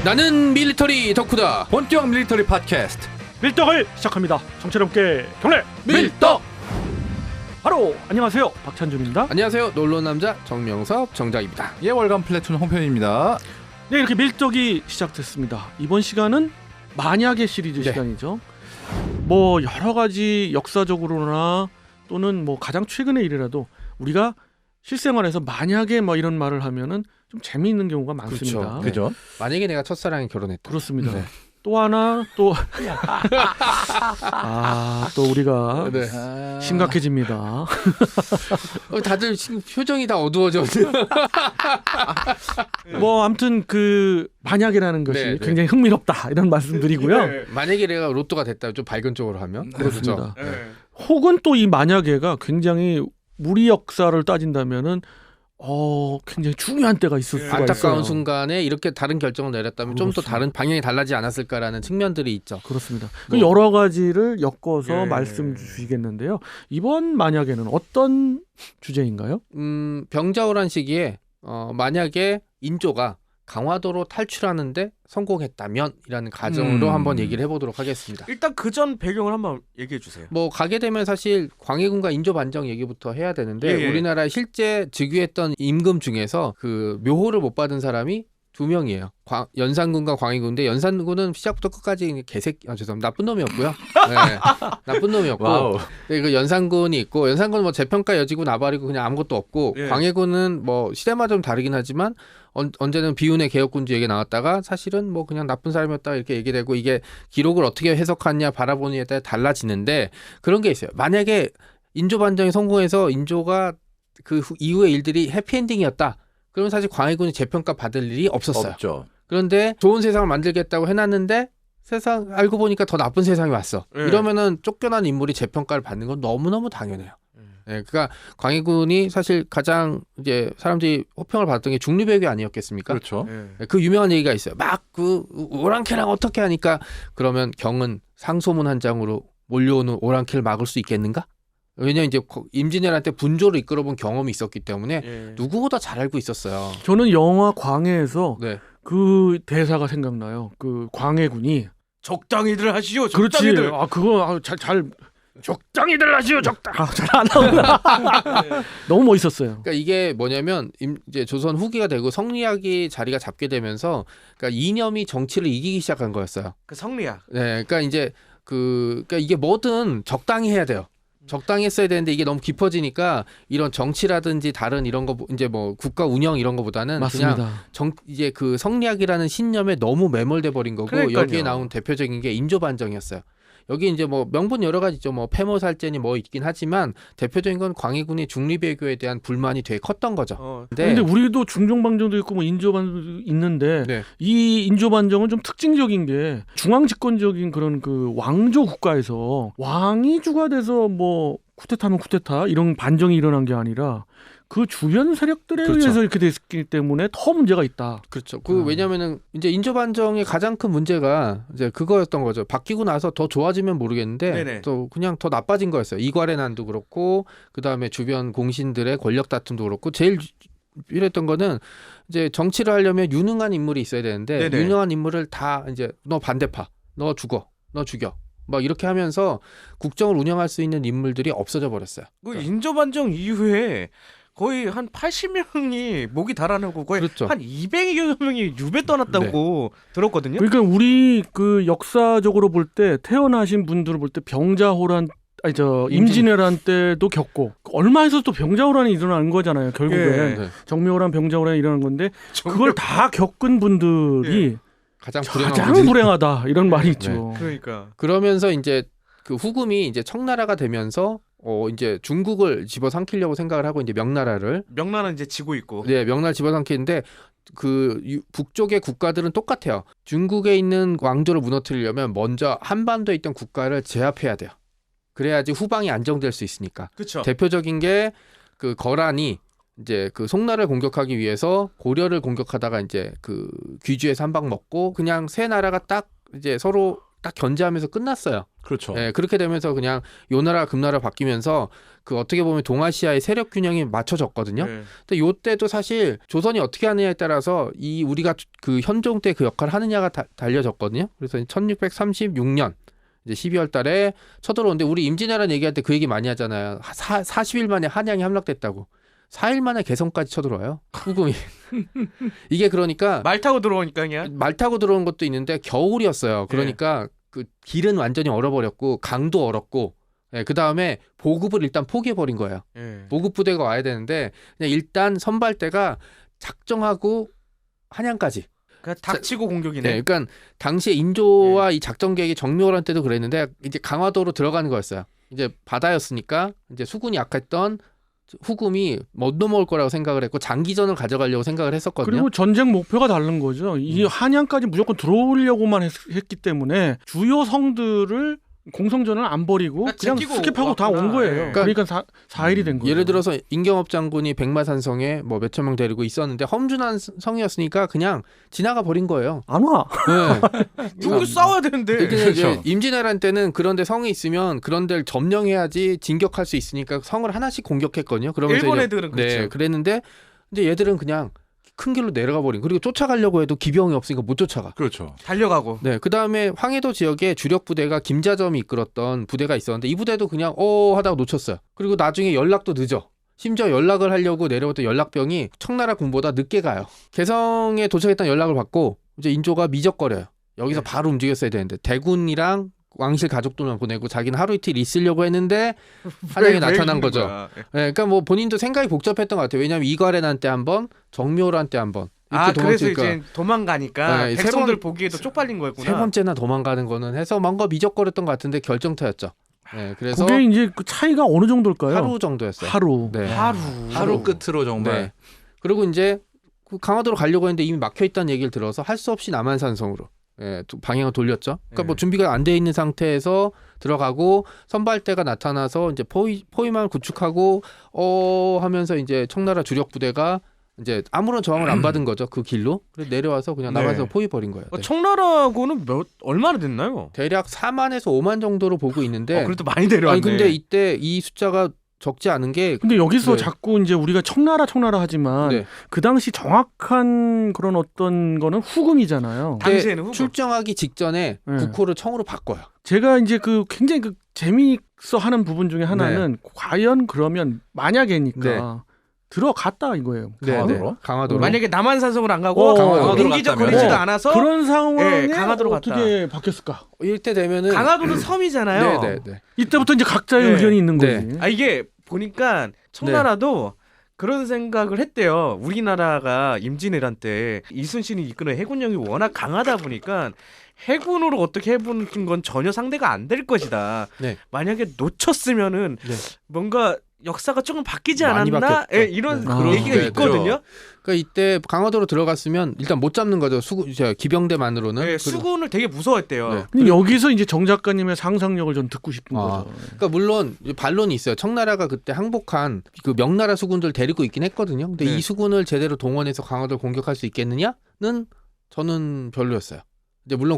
나는 밀리터리 덕후다. 본격 밀리터리 팟캐스트 밀떡을 시작합니다. 정철함께 경례 밀떡. 바로 안녕하세요, 박찬준입니다. 안녕하세요, 놀러 남자 정명섭 정장입니다. 예, 월간 플래툰 홍편입니다. 네, 이렇게 밀떡이 시작됐습니다. 이번 시간은 만약의 시리즈 시간이죠. 뭐 여러 가지 역사적으로나 또는 뭐 가장 최근의 일이라도 우리가 실생활에서 만약에 뭐 이런 말을 하면은 좀 재미있는 경우가 많습니다. 그죠? 만약에 내가 첫사랑에 결혼했다. 그렇습니다. 또 하나 또 또 우리가 심각해집니다. 다들 표정이 다 어두워져. 뭐 아무튼 그 만약이라는 것이 굉장히 흥미롭다 이런 말씀드리고요. 만약에 내가 로또가 됐다, 좀 밝은 쪽으로 하면 그렇습니다. 혹은 또 이 만약에가 굉장히 우리 역사를 따진다면은 굉장히 중요한 때가 있을 수가 있어요. 안타까운 순간에 이렇게 다른 결정을 내렸다면 좀 더 다른 방향이 달라지지 않았을까라는 측면들이 있죠. 그렇습니다. 그 여러 가지를 엮어서 말씀 주시겠는데요. 이번 만약에는 어떤 주제인가요? 병자호란 시기에 만약에 인조가 강화도로 탈출하는데 성공했다면이라는 가정으로 한번 얘기를 해보도록 하겠습니다. 일단 그 전 배경을 한번 얘기해 주세요. 뭐 가게 되면 사실 광해군과 인조 반정 얘기부터 해야 되는데 우리나라 실제 즉위했던 임금 중에서 그 묘호를 못 받은 사람이 2명이에요. 연산군과 광해군인데 연산군은 시작부터 끝까지 죄송합니다. 나쁜 놈이었고요. 네, 나쁜 놈이었고 그 연산군이 있고, 연산군은 뭐 재평가 여지고 나발이고 그냥 아무것도 없고, 광해군은 뭐 시대마다 좀 다르긴 하지만 언제는 비운의 개혁군주 얘기 나왔다가 사실은 뭐 그냥 나쁜 사람이었다 이렇게 얘기되고, 이게 기록을 어떻게 해석하느냐 바라보느냐에 따라 달라지는데, 그런 게 있어요. 만약에 인조 반정이 성공해서 인조가 그 이후의 일들이 해피엔딩이었다, 그러면 사실 광해군이 재평가 받을 일이 없었어요. 없죠. 그런데 좋은 세상을 만들겠다고 해놨는데 세상 알고 보니까 더 나쁜 세상이 왔어. 이러면은 쫓겨난 인물이 재평가를 받는 건 너무너무 당연해요. 그러니까 광해군이 사실 가장 이제 사람들이 호평을 받았던 게 중리배교 아니었겠습니까? 그렇죠. 그 유명한 얘기가 있어요. 막 그 오랑캐랑 어떻게 하니까, 그러면 경은 상소문 한 장으로 몰려오는 오랑캐를 막을 수 있겠는가? 왜냐면 이제 임진왜란 때 분조를 이끌어본 경험이 있었기 때문에 누구보다 잘 알고 있었어요. 저는 영화 광해에서 그 대사가 생각나요. 그 광해군이 적당히들 하시오. 적당히들. 그렇지. 그거 잘 적당히들 하시오. 잘 안 나오나. 너무 멋있었어요. 그러니까 이게 뭐냐면 이제 조선 후기가 되고 성리학이 자리가 잡게 되면서, 그러니까 이념이 정치를 이기기 시작한 거였어요. 그 성리학. 네, 그러니까 이제 그러니까 이게 뭐든 적당히 해야 돼요. 적당히 했어야 되는데 이게 너무 깊어지니까 이런 정치라든지 다른 이런 거 이제 뭐 국가 운영 이런 거보다는 맞습니다. 그냥 이제 그 성리학이라는 신념에 너무 매몰돼 버린 거고, 그러니까요. 여기에 나온 대표적인 게 인조 반정이었어요. 여기 이제 뭐 명분 여러 가지 있죠. 뭐 폐모살제니 뭐 있긴 하지만 대표적인 건 광해군이 중리배교에 대한 불만이 되게 컸던 거죠. 근데 우리도 중종반정도 있고 뭐 인조반정도 있는데 이 인조반정은 좀 특징적인 게 중앙집권적인 그런 그 왕조 국가에서 왕이 주가 돼서 뭐 쿠데타면 쿠데타 이런 반정이 일어난 게 아니라 그 주변 세력들에 의해서 이렇게 됐기 때문에 더 문제가 있다. 그렇죠. 왜냐면은 이제 인조 반정의 가장 큰 문제가 이제 그거였던 거죠. 바뀌고 나서 더 좋아지면 모르겠는데 또 그냥 더 나빠진 거였어요. 이괄의 난도 그렇고, 그 다음에 주변 공신들의 권력 다툼도 그렇고, 제일 필요했던 거는 이제 정치를 하려면 유능한 인물이 있어야 되는데 유능한 인물을 다 이제 너 반대파, 너 죽어, 너 죽여, 막 이렇게 하면서 국정을 운영할 수 있는 인물들이 없어져 버렸어요. 그 인조반정 이후에 거의 한 80명이 목이 달아나고 거의 한 200여 명이 유배 떠났다고 들었거든요. 그러니까 우리 그 역사적으로 볼 때 태어나신 분들을 볼 때 병자호란 임진왜란 때도 겪고, 얼마 있어서 또 병자호란이 일어나는 거잖아요. 결국엔 정묘호란, 병자호란이 일어난 건데 그걸 다 겪은 분들이 가장 불행하다 이런 말이 있죠. 그러니까 그러면서 이제 그 후금이 이제 청나라가 되면서 이제 중국을 집어삼키려고 생각을 하고, 이제 명나라는 이제 지고 있고, 명나라 집어삼키는데 그 북쪽의 국가들은 똑같아요. 중국에 있는 왕조를 무너뜨리려면 먼저 한반도에 있던 국가를 제압해야 돼요. 그래야지 후방이 안정될 수 있으니까. 그쵸. 대표적인 게 그 거란이 이제 그 송나라를 공격하기 위해서 고려를 공격하다가 이제 그 귀주에서 한 방 먹고, 그냥 세 나라가 딱 이제 서로 딱 견제하면서 끝났어요. 그렇죠. 예, 그렇게 되면서 그냥 요나라 금나라 바뀌면서 그 어떻게 보면 동아시아의 세력 균형이 맞춰졌거든요. 근데 요때도 사실 조선이 어떻게 하느냐에 따라서 이 우리가 그 현종 때 그 역할을 하느냐가 달려졌거든요. 그래서 1636년 이제 12월 달에 쳐들어오는데 우리 임진왜란 얘기할 때 그 얘기 많이 하잖아요. 40일 만에 한양이 함락됐다고. 4일 만에 개성까지 쳐들어와요. 후금이. 이게 그러니까 말 타고 들어오니까 그냥. 말 타고 들어온 것도 있는데 겨울이었어요. 그러니까 그 길은 완전히 얼어버렸고 강도 얼었고 그 다음에 보급을 일단 포기해버린 거예요. 보급 부대가 와야 되는데 그냥 일단 선발대가 작정하고 한양까지. 그러니까 닥치고 공격이네. 네, 그러니까 당시에 인조와 이 작전 계획이 정묘할 때도 그랬는데 이제 강화도로 들어가는 거였어요. 이제 바다였으니까 이제 수군이 약했던 후금이 못 넘어올 거라고 생각을 했고 장기전을 가져가려고 생각을 했었거든요. 그리고 전쟁 목표가 다른 거죠. 이 한양까지 무조건 들어오려고만 했기 때문에 주요 성들을 공성전을 안 버리고 그냥 스킵하고 다 온 거예요. 그러니까 4일이 된 거예요. 예를 들어서 임경업 장군이 백마산성에 뭐 몇천 명 데리고 있었는데 험준한 성이었으니까 그냥 지나가 버린 거예요. 안 와. 네. 여기 싸워야 되는데. 그렇죠. 임진왜란 때는 그런데 성이 있으면 그런 데를 점령해야지 진격할 수 있으니까 성을 하나씩 공격했거든요. 그러면서 일본 애들은 그렇죠. 네, 그랬는데 이제 얘들은 그냥 큰 길로 내려가 버린. 그리고 쫓아가려고 해도 기병이 없으니까 못 쫓아가. 그렇죠. 달려가고. 네, 그 다음에 황해도 지역에 주력 부대가 김자점이 이끌었던 부대가 있었는데 이 부대도 그냥 하다가 놓쳤어요. 그리고 나중에 연락도 늦어. 심지어 연락을 하려고 내려왔던 연락병이 청나라 군보다 늦게 가요. 개성에 도착했던 연락을 받고 이제 인조가 미적거려요. 여기서 바로 움직였어야 되는데 대군이랑 왕실 가족들만 보내고 자기는 하루 이틀 있으려고 했는데 한양에 나타난 거죠. 네, 그러니까 뭐 본인도 생각이 복잡했던 것 같아요. 왜냐하면 이괄해난 때 한 번, 정묘란 때 한 번. 그래서 이제 도망가니까 네, 백성들 보기에도 쪽팔린 거였구나. 세 번째나 도망가는 거는 해서 뭔가 미적거렸던 것 같은데 결정타였죠. 네, 그래서 그게 이제 그 차이가 어느 정도일까요? 하루 정도였어요. 하루. 네. 하루 끝으로 정말. 네. 그리고 이제 강화도로 가려고 했는데 이미 막혀 있다는 얘기를 들어서 할 수 없이 남한산성으로 방향을 돌렸죠. 그러니까 뭐 준비가 안 돼 있는 상태에서 들어가고 선발대가 나타나서 이제 포위망을 구축하고 하면서 이제 청나라 주력 부대가 이제 아무런 저항을 안 받은 거죠. 그 길로. 그래서 내려와서 그냥 남한에서 포위 버린 거예요. 네. 청나라군은 얼마나 됐나요? 대략 4만에서 5만 정도로 보고 있는데. 그래도 많이 내려왔네. 근데 이때 이 숫자가 적지 않은 게. 근데 여기서 자꾸 이제 우리가 청나라 하지만 그 당시 정확한 그런 어떤 거는 후금이잖아요. 당시에는 후금. 출정하기 직전에 국호를 청으로 바꿔요. 제가 이제 그 굉장히 그 재미있어 하는 부분 중에 하나는 과연 그러면 만약에니까 들어갔다 이거예요. 강화도로. 만약에 남한산성을 안 가고 인기적 거리지도 않아서 그런 상황에 강화도로 어떻게 바뀌었을까? 이때 되면은 강화도는 섬이잖아요. 이때부터 이제 각자의 의견이 있는 거지. 이게 보니까 청나라도 그런 생각을 했대요. 우리나라가 임진왜란 때 이순신이 이끄는 해군력이 워낙 강하다 보니까 해군으로 어떻게 해보는 건 전혀 상대가 안 될 것이다. 만약에 놓쳤으면은 뭔가 역사가 조금 바뀌지 않았나? 이런 얘기가 있거든요. 그러니까 이때 강화도로 들어갔으면 일단 못 잡는 거죠. 기병대만으로는. 수군을 되게 무서워했대요. 근데 여기서 이제 정 작가님의 상상력을 좀 듣고 싶은 거죠. 그러니까 물론 반론이 있어요. 청나라가 그때 항복한 그 명나라 수군들 데리고 있긴 했거든요. 근데 이 수군을 제대로 동원해서 강화도를 공격할 수 있겠느냐는 저는 별로였어요. 이제 물론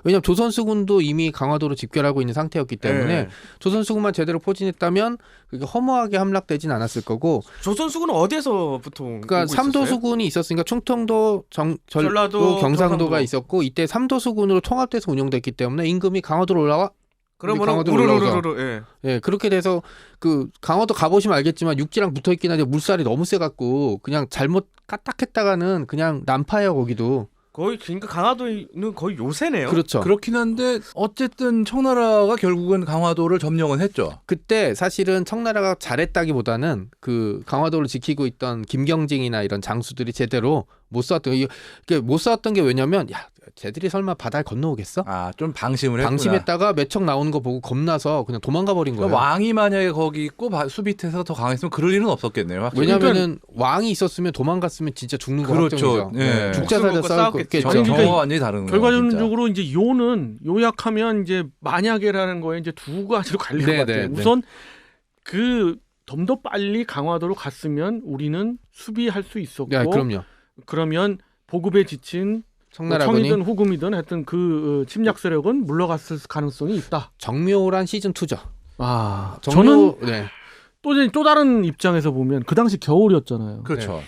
왜냐면 조선 수군도 이미 강화도로 집결하고 있는 상태였기 때문에 조선 수군만 제대로 포진했다면 그게 허무하게 함락되진 않았을 거고. 조선 수군은 어디에서 보통? 그러니까 삼도 수군이 있었으니까 충청도, 전라도, 경상도가 있었고 이때 삼도 수군으로 통합돼서 운영됐기 때문에 임금이 강화도로 올라와. 그러면 우르르르르. 그렇게 돼서 그 강화도 가보시면 알겠지만 육지랑 붙어 있긴 한데 물살이 너무 세갖고 그냥 잘못 까딱했다가는 그냥 난파예요 거기도. 그러니까 강화도는 거의 요새네요. 그렇죠. 그렇긴 한데 어쨌든 청나라가 결국은 강화도를 점령은 했죠. 그때 사실은 청나라가 잘했다기보다는 그 강화도를 지키고 있던 김경징이나 이런 장수들이 제대로 못 싸웠던 게 왜냐면 쟤들이 설마 바다를 건너오겠어? 좀 방심을 했구나. 방심했다가 몇 척 나오는 거 보고 겁나서 그냥 도망가 버린 거예요. 왕이 만약에 거기 있고 수비태에서 더 강했으면 그럴 일은 없었겠네요. 확실히. 왜냐면은 왕이 있었으면 도망갔으면 진짜 죽는 거 확정이죠. 죽자 살자 싸웠겠죠. 정서가 완전히 다른 거예요. 결과적으로 이제 요약하면 이제 만약에라는 거에 이제 두 가지로 갈릴 것 같아요. 우선 좀 더 빨리 강화도로 갔으면 우리는 수비할 수 있었고. 그럼요. 그러면 보급에 지친 청나라군이 청이든 후금이든 하여튼 그 침략 세력은 물러갔을 가능성이 있다. 정묘란 시즌 2죠. 저는 네. 또 다른 입장에서 보면 그 당시 겨울이었잖아요. 그렇죠. 네.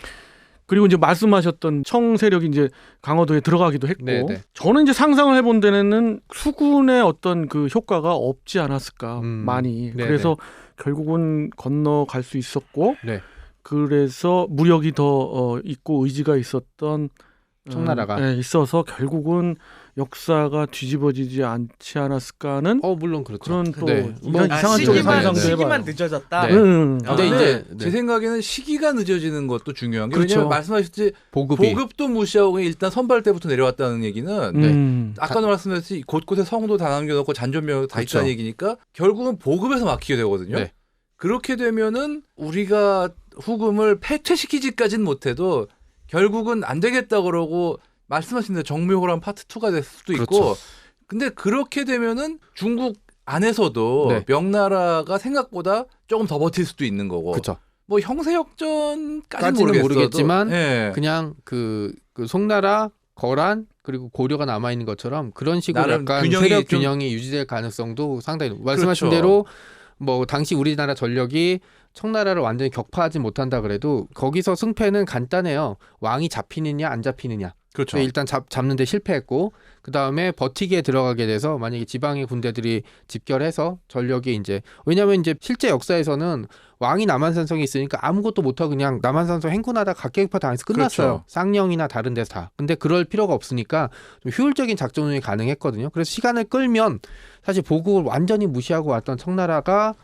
그리고 이제 말씀하셨던 청 세력이 이제 강화도에 들어가기도 했고, 네네. 저는 이제 상상을 해본 데는 수군의 어떤 그 효과가 없지 않았을까 많이. 네네. 그래서 결국은 건너갈 수 있었고, 네. 그래서 무력이 더 있고 의지가 있었던 청나라가 있어서 결국은 역사가 뒤집어지지 않지 않았을까는 물론 그렇죠. 그런 또 네. 이상한 쪽의 상상도 해봐요. 시기만 늦어졌다. 네. 근데 이제 네. 제 생각에는 시기가 늦어지는 것도 중요한 게 그렇죠. 왜냐하면 말씀하셨듯이 보급도 무시하고 일단 선발 때부터 내려왔다는 얘기는 아까도 말씀드렸듯이 곳곳에 성도 다 남겨놓고 잔존명 다 그렇죠. 있다는 얘기니까 결국은 보급에서 막히게 되거든요. 네. 그렇게 되면은 우리가 후금을 패퇴시키지까지는 못해도 결국은 안 되겠다 그러고 말씀하신 대로 정묘호란 파트 2가 될 수도 있고 그렇죠. 근데 그렇게 되면은 중국 안에서도 네. 명나라가 생각보다 조금 더 버틸 수도 있는 거고 그렇죠. 뭐 형세역전까지는 까지는 모르겠지만 예. 그냥 그 송나라, 거란 그리고 고려가 남아 있는 것처럼 그런 식으로 나름 약간 균형이 세력 좀- 균형이 유지될 가능성도 상당히 높고 말씀하신 그렇죠. 대로 뭐 당시 우리나라 전력이 청나라를 완전히 격파하지 못한다 그래도 거기서 승패는 간단해요. 왕이 잡히느냐 안 잡히느냐. 그렇죠. 일단 잡는데 실패했고 그 다음에 버티기에 들어가게 돼서 만약에 지방의 군대들이 집결해서 전력이 이제 왜냐하면 이제 실제 역사에서는 왕이 남한산성에 있으니까 아무것도 못하고 그냥 남한산성 행군하다 각계격파 당해서 끝났어요. 그렇죠. 쌍령이나 다른 데서 다. 근데 그럴 필요가 없으니까 좀 효율적인 작전 운영이 가능했거든요. 그래서 시간을 끌면 사실 보국을 완전히 무시하고 왔던 청나라가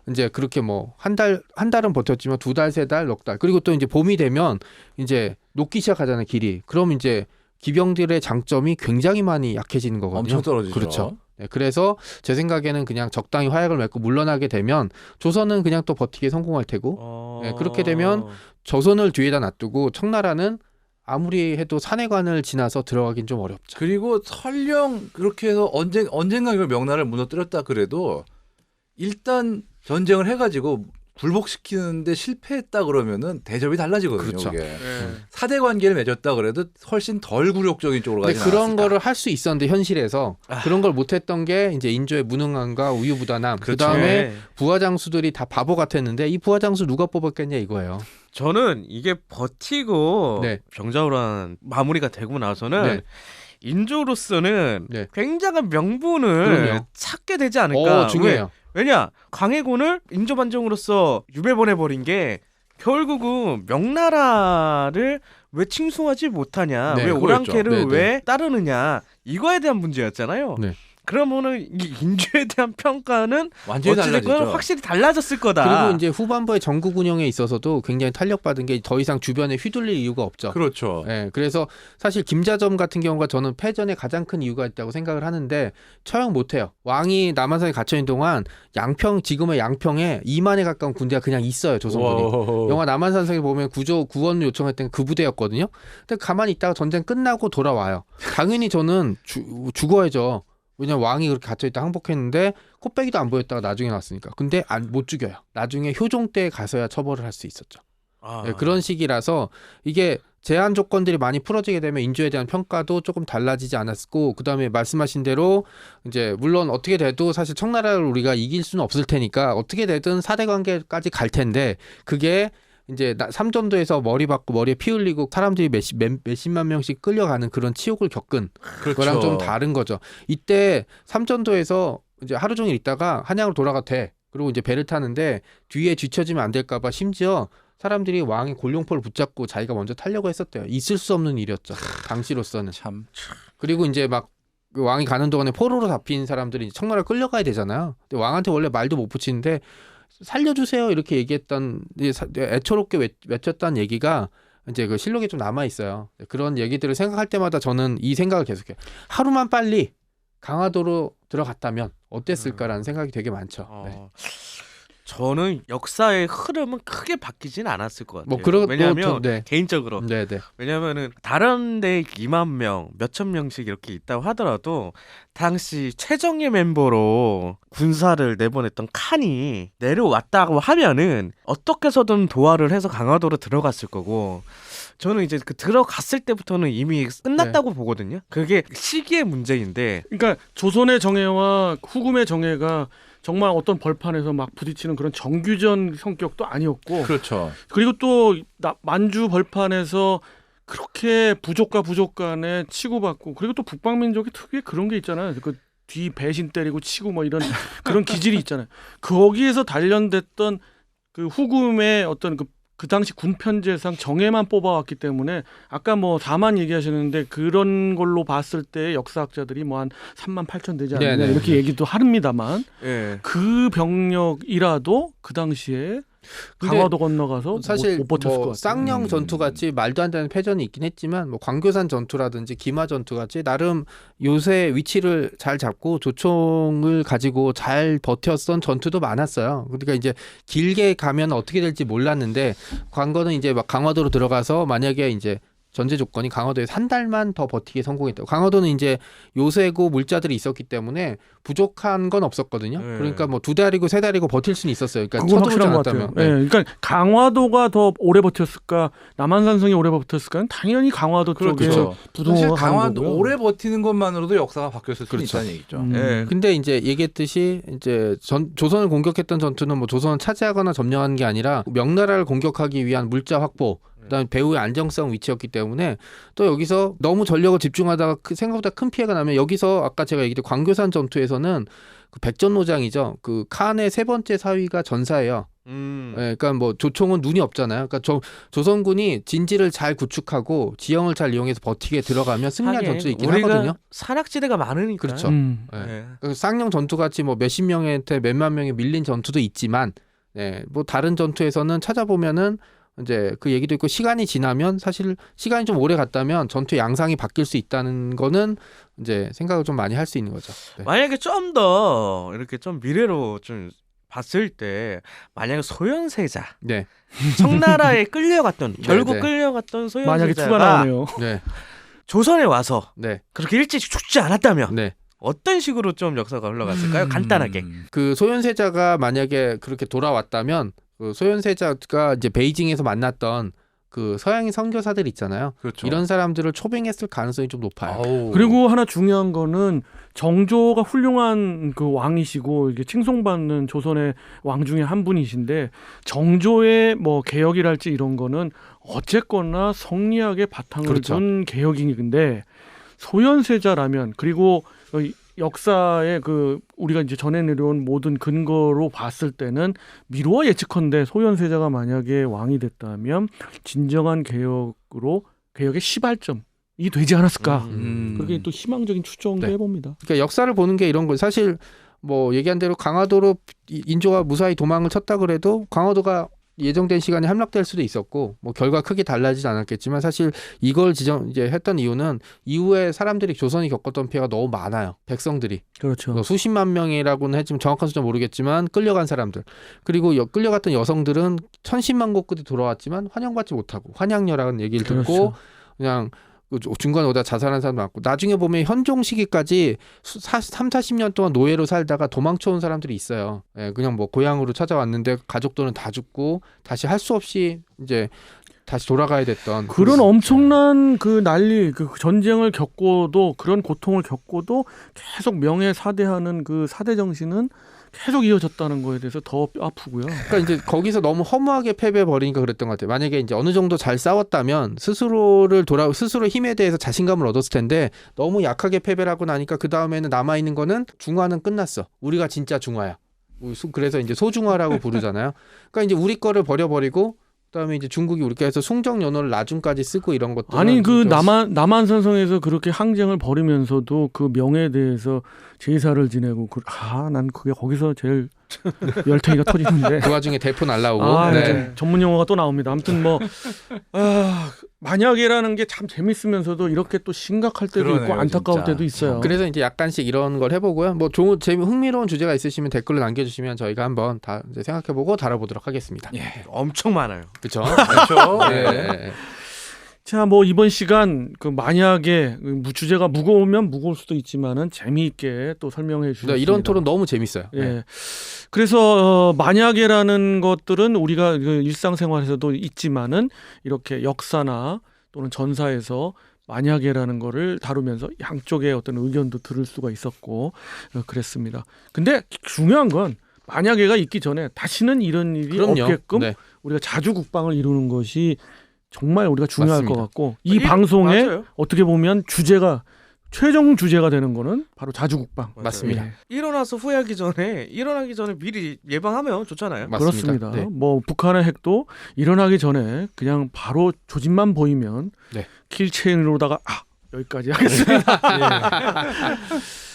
이제 그렇게 뭐 한 달은 버텼지만 2달, 3달, 넉 달. 그리고 또 이제 봄이 되면 이제 녹기 시작하잖아요, 길이. 그럼 이제 기병들의 장점이 굉장히 많이 약해지는 거거든요. 엄청 떨어지죠. 그렇죠. 네, 그래서 제 생각에는 그냥 적당히 화약을 맺고 물러나게 되면 조선은 그냥 또 버티기에 성공할 테고 네, 그렇게 되면 조선을 뒤에다 놔두고 청나라는 아무리 해도 산해관을 지나서 들어가긴 좀 어렵죠. 그리고 설령 그렇게 해서 언젠가 이걸 명나라를 무너뜨렸다 그래도 일단 전쟁을 해가지고 굴복시키는데 실패했다 그러면은 대접이 달라지거든요. 그렇죠. 그게. 네. 사대 관계를 맺었다 그래도 훨씬 덜 굴욕적인 쪽으로 근데 가지 그런 않았을까. 거를 할 수 있었는데 현실에서 그런 걸 못했던 게 이제 인조의 무능함과 우유부단함. 그렇죠. 그다음에 네. 부하장수들이 다 바보 같았는데 이 부하장수 누가 뽑았겠냐 이거예요. 저는 이게 버티고 네. 병자호란 마무리가 되고 나서는 네. 인조로서는 네. 굉장한 명분을 그럼요. 찾게 되지 않을까. 중요해요. 왜냐 광해군을 인조반정으로서 유배보내버린 게 결국은 명나라를 왜 칭송하지 못하냐, 네, 왜 오랑캐를 그랬죠. 네, 왜 따르느냐 이거에 대한 문제였잖아요. 네. 그러면은 이 인조에 대한 평가는 완전히 어찌됐건 달라지죠. 확실히 달라졌을 거다. 그리고 이제 후반부의 전국 운영에 있어서도 굉장히 탄력받은 게 더 이상 주변에 휘둘릴 이유가 없죠. 그렇죠. 네, 그래서 사실 김자점 같은 경우가 저는 패전에 가장 큰 이유가 있다고 생각을 하는데 처형 못해요. 왕이 남한산에 갇혀있는 동안 지금의 양평에 2만에 가까운 군대가 그냥 있어요. 조선군이. 오. 영화 남한산성에 보면 구원 요청할 때는 그 부대였거든요. 근데 가만히 있다가 전쟁 끝나고 돌아와요. 당연히 저는 죽어야죠. 왜냐면 왕이 그렇게 갇혀있다 항복했는데 코빼기도 안 보였다가 나중에 나왔으니까. 근데 못 죽여요. 나중에 효종 때 가서야 처벌을 할 수 있었죠. 네, 그런 시기라서 이게 제한 조건들이 많이 풀어지게 되면 인조에 대한 평가도 조금 달라지지 않았고 그다음에 말씀하신 대로 이제 물론 어떻게 돼도 사실 청나라를 우리가 이길 수는 없을 테니까 어떻게 되든 사대 관계까지 갈 텐데 그게 이제 삼전도에서 머리 받고 머리에 피 흘리고 사람들이 몇십만 명씩 끌려가는 그런 치욕을 겪은 그거랑 좀 다른 거죠. 이때 삼전도에서 이제 하루 종일 있다가 한양으로 돌아가도 돼. 그리고 이제 배를 타는데 뒤에 뒤처지면 안 될까 봐 심지어 사람들이 왕의 골룡포를 붙잡고 자기가 먼저 타려고 했었대요. 있을 수 없는 일이었죠. 당시로서는. 참. 그리고 이제 막 그 왕이 가는 동안에 포로로 잡힌 사람들이 청나라를 끌려가야 되잖아요. 근데 왕한테 원래 말도 못 붙이는데 살려주세요 이렇게 얘기했던 애초롭게 외쳤던 얘기가 이제 그 실록에 좀 남아 있어요. 그런 얘기들을 생각할 때마다 저는 이 생각을 계속해요. 하루만 빨리 강화도로 들어갔다면 어땠을까라는 생각이 되게 많죠. 네. 저는 역사의 흐름은 크게 바뀌진 않았을 것 같아요. 뭐 그런 왜냐하면 개인적으로 네네. 왜냐하면은 다른 데 2만 명, 몇천 명씩 이렇게 있다고 하더라도 당시 최정예 멤버로 군사를 내보냈던 칸이 내려왔다고 하면은 어떻게 해서든 도하를 해서 강화도로 들어갔을 거고 저는 이제 그 들어갔을 때부터는 이미 끝났다고 보거든요. 그게 시기의 문제인데. 그러니까 조선의 정예와 후금의 정예가 정말 어떤 벌판에서 막 부딪히는 그런 정규전 성격도 아니었고, 그렇죠. 그리고 또 만주 벌판에서 그렇게 부족과 부족 간에 치고받고, 그리고 또 북방민족이 특유의 그런 게 있잖아요. 그 뒤 배신 때리고 치고 뭐 이런 그런 기질이 있잖아요. 거기에서 단련됐던 그 후금의 어떤 그 당시 군편제상 정예만 뽑아왔기 때문에 아까 뭐 4만 얘기하셨는데 그런 걸로 봤을 때 역사학자들이 뭐 한 3만 8천 되지 않느냐 네네. 이렇게 얘기도 합니다만 예. 그 병력이라도 그 당시에 강화도 건너가서 사실 못 버텼을 것 같아요. 쌍령 전투 같이 말도 안 되는 패전이 있긴 했지만 뭐 광교산 전투라든지 기마 전투 같이 나름 요새 위치를 잘 잡고 조총을 가지고 잘 버텼던 전투도 많았어요. 그러니까 이제 길게 가면 어떻게 될지 몰랐는데 광거는 이제 막 강화도로 들어가서 만약에 이제 전제 조건이 강화도에서 한 달만 더 버티게 성공했다고. 강화도는 이제 요새고 물자들이 있었기 때문에 부족한 건 없었거든요. 그러니까 뭐 2달이고 3달이고 버틸 수는 있었어요. 그러니까 그건 확실한 것 같아요. 네. 그러니까 강화도가 더 오래 버텼을까, 남한산성이 오래 버텼을까는 당연히 강화도 쪽에 사실 강화도 거고요. 오래 버티는 것만으로도 역사가 바뀌었을 수 있다는 얘기죠. 근데 이제 얘기했듯이 이제 조선을 공격했던 전투는 뭐 조선을 차지하거나 점령하는 게 아니라 명나라를 공격하기 위한 물자 확보, 그다음에 배후의 안정성 위치였기 때문에 또 여기서 너무 전력을 집중하다가 생각보다 큰 피해가 나면 여기서 아까 제가 얘기했던 광교산 전투에서는 그 백전노장이죠. 그 칸의 3번째 사위가 전사예요. 그러니까 뭐 조총은 눈이 없잖아요. 그러니까 조선군이 진지를 잘 구축하고 지형을 잘 이용해서 버티게 들어가면 승리한 전투도 있긴 하거든요. 산악지대가 많으니까. 그렇죠. 쌍용 전투 같이 뭐 몇십 명한테 몇만 명이 밀린 전투도 있지만, 뭐 다른 전투에서는 찾아보면은 이제 그 얘기도 있고 시간이 지나면 사실 시간이 좀 오래 갔다면 전투의 양상이 바뀔 수 있다는 거는 이제 생각을 좀 많이 할 수 있는 거죠. 만약에 좀 더 이렇게 좀 미래로 좀 봤을 때 만약에 소현세자 청나라에 끌려갔던 결국 끌려갔던 소현세자가 만약에 추가 나오네요. 조선에 와서 그렇게 일찍 죽지 않았다면 어떤 식으로 좀 역사가 흘러갔을까요? 간단하게. 그 소현세자가 만약에 그렇게 돌아왔다면 그 소현세자가 이제 베이징에서 만났던 그 서양인 선교사들 있잖아요. 그렇죠. 이런 사람들을 초빙했을 가능성이 좀 높아요. 그리고 하나 중요한 거는 정조가 훌륭한 그 왕이시고 이게 칭송받는 조선의 왕 중에 한 분이신데 정조의 뭐 개혁이랄지 이런 거는 어쨌거나 성리학의 바탕을 둔 개혁인데 소현세자라면 그리고 역사에 그 우리가 이제 전해 내려온 모든 근거로 봤을 때는 미루어 예측컨대 소현세자가 만약에 왕이 됐다면 진정한 개혁의 시발점이 되지 않았을까. 그렇게 또 희망적인 추정도 해봅니다. 그러니까 역사를 보는 게 이런 거 사실 뭐 얘기한 대로 강화도로 인조가 무사히 도망을 쳤다 그래도 강화도가 예정된 시간에 함락될 수도 있었고 뭐 결과 크게 달라지지 않았겠지만 사실 이걸 이제 했던 이유는 이후에 사람들이 조선이 겪었던 피해가 너무 많아요. 백성들이. 그렇죠. 수십만 명이라고는 했지만 정확한 숫자 모르겠지만 끌려간 사람들. 그리고 끌려갔던 여성들은 천신만고 끝에 돌아왔지만 환영받지 못하고 환양녀라는 얘기를 듣고 그냥 중간에 오다 자살한 사람도 많고 나중에 보면 현종 시기까지 30-40년 동안 노예로 살다가 도망쳐온 사람들이 있어요. 그냥 뭐 고향으로 찾아왔는데 가족들은 다 죽고 다시 할 수 없이 이제 다시 돌아가야 됐던 그런 엄청난 그 난리, 그 전쟁을 겪고도 그런 고통을 겪고도 계속 명예 사대하는 그 사대 정신은 계속 이어졌다는 거에 대해서 더 뼈 아프고요. 그러니까 이제 거기서 너무 허무하게 패배해 버리니까 그랬던 것 같아요. 만약에 이제 어느 정도 잘 싸웠다면 스스로 힘에 대해서 자신감을 얻었을 텐데 너무 약하게 패배를 하고 나니까 그 다음에는 남아 있는 거는 중화는 끝났어. 우리가 진짜 중화야. 그래서 이제 소중화라고 부르잖아요. 그러니까 이제 우리 거를 버려버리고 그다음에 이제 중국이 우리가 해서 숭정연호를 나중까지 쓰고 이런 것들 아니 그 남한산성에서 그렇게 항쟁을 벌이면서도 그 명예에 대해서 제사를 지내고 난 그게 거기서 제일 열탱이가 터지는데 그 와중에 대포 날라오고. 아, 네. 전문 용어가 또 나옵니다. 아무튼 뭐 만약에라는 게 참 재밌으면서도 이렇게 또 심각할 때도 그러네요, 있고 안타까울 진짜. 때도 있어요. 그래서 이제 약간씩 이런 걸 해보고요. 뭐 좋은 흥미로운 주제가 있으시면 댓글로 남겨주시면 저희가 한번 다 이제 생각해보고 다뤄보도록 하겠습니다. 예. 엄청 많아요. 그렇죠. 그렇죠. 네. 자, 뭐 이번 시간 그 만약에 주제가 무거우면 무거울 수도 있지만은 재미있게 또 설명해 주셨습니다. 이런 토론 너무 재밌어요. 예. 네. 그래서 만약에라는 것들은 우리가 그 일상생활에서도 있지만은 이렇게 역사나 또는 전사에서 만약에라는 거를 다루면서 양쪽의 어떤 의견도 들을 수가 있었고 그랬습니다. 근데 중요한 건 만약에가 있기 전에 다시는 이런 일이 그럼요. 없게끔 네. 우리가 자주 국방을 이루는 것이 정말 우리가 중요할 맞습니다. 것 같고 이 방송에 맞아요. 어떻게 보면 최종 주제가 되는 거는 바로 자주 국방. 맞습니다. 예. 일어나기 전에 미리 예방하면 좋잖아요. 맞습니다. 그렇습니다. 네. 뭐 북한의 핵도 일어나기 전에 그냥 바로 조짐만 보이면 네. 킬체인으로다가 여기까지 하겠습니다.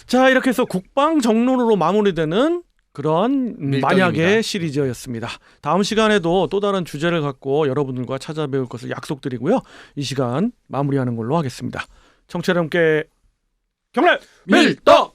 자, 이렇게 해서 국방 정론으로 마무리되는 그런 밀떡입니다. 만약의 시리즈였습니다. 다음 시간에도 또 다른 주제를 갖고 여러분들과 찾아뵐 것을 약속드리고요. 이 시간 마무리하는 걸로 하겠습니다. 청취자 여러분께 경례 밀떡!